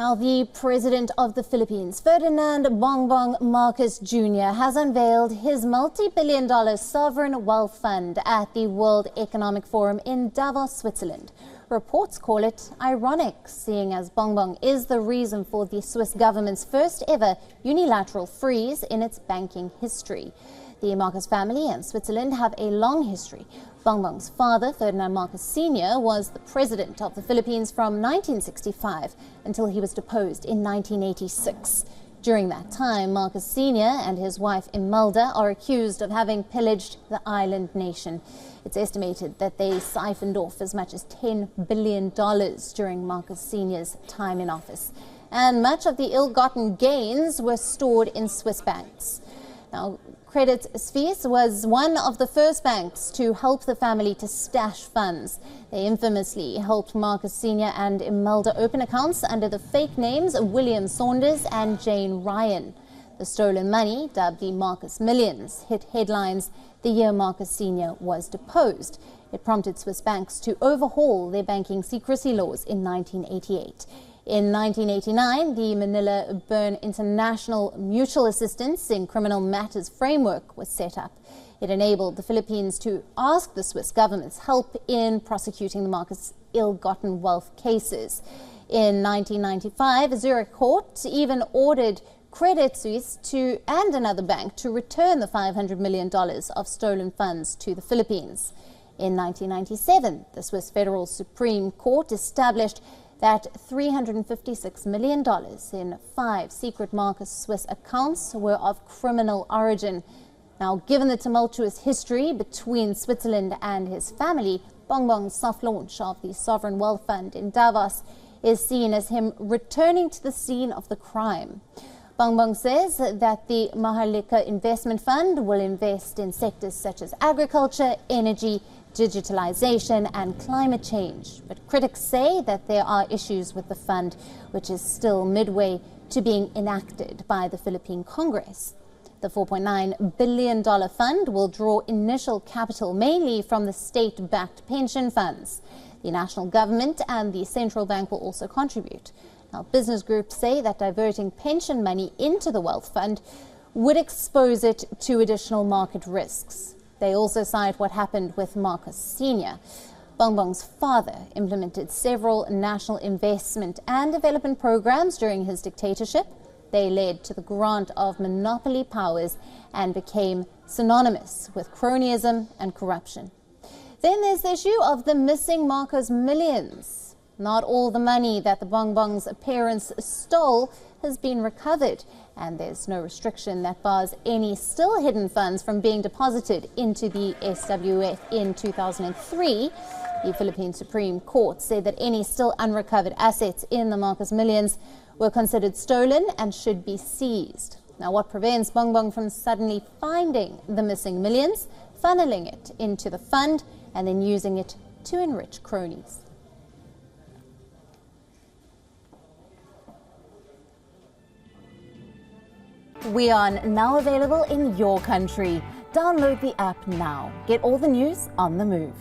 Now, the President of the Philippines, Ferdinand Marcos Jr., has unveiled his multi-billion-dollar sovereign wealth fund at the World Economic Forum in Davos, Switzerland. Reports call it ironic, seeing as Bongbong is the reason for the Swiss government's first ever unilateral freeze in its banking history. The Marcos family and Switzerland have a long history. Bongbong's father, Ferdinand Marcos Sr., was the president of the Philippines from 1965 until he was deposed in 1986. During that time, Marcos Sr. and his wife Imelda are accused of having pillaged the island nation. It's estimated that they siphoned off as much as $10 billion during Marcos Sr.'s time in office. And much of the ill-gotten gains were stored in Swiss banks. Now, Credit Suisse was one of the first banks to help the family to stash funds. They infamously helped Marcos Sr. and Imelda open accounts under the fake names William Saunders and Jane Ryan. The stolen money, dubbed the Marcos Millions, hit headlines the year Marcos Sr. was deposed. It prompted Swiss banks to overhaul their banking secrecy laws in 1988. In 1989, the Manila-Bern International Mutual Assistance in Criminal Matters Framework was set up. It enabled the Philippines to ask the Swiss government's help in prosecuting the Marcos' ill-gotten wealth cases. In 1995, a Zurich court even ordered Credit Suisse and another bank to return the $500 million of stolen funds to the Philippines. In 1997, the Swiss Federal Supreme Court established that $356 million in 5 secret Marcos Swiss accounts were of criminal origin. Now, given the tumultuous history between Switzerland and his family, Bongbong's soft launch of the Sovereign Wealth Fund in Davos is seen as him returning to the scene of the crime. Bongbong says that the Maharlika Investment Fund will invest in sectors such as agriculture, energy, digitalization and climate change. But critics say that there are issues with the fund, which is still midway to being enacted by the Philippine Congress. The $4.9 billion fund will draw initial capital mainly from the state-backed pension funds. The national government and the central bank will also contribute. Now, business groups say that diverting pension money into the wealth fund would expose it to additional market risks. They also cite what happened with Marcos Sr. Bongbong's father implemented several national investment and development programs during his dictatorship. They led to the grant of monopoly powers and became synonymous with cronyism and corruption. Then there's the issue of the missing Marcos millions. Not all the money that the Bongbong's parents stole has been recovered, and there's no restriction that bars any still hidden funds from being deposited into the SWF in 2003. The Philippine Supreme Court said that any still unrecovered assets in the Marcos millions were considered stolen and should be seized. Now, what prevents Bongbong from suddenly finding the missing millions, funneling it into the fund, and then using it to enrich cronies? WION, now available in your country. Download the app now. Get all the news on the move.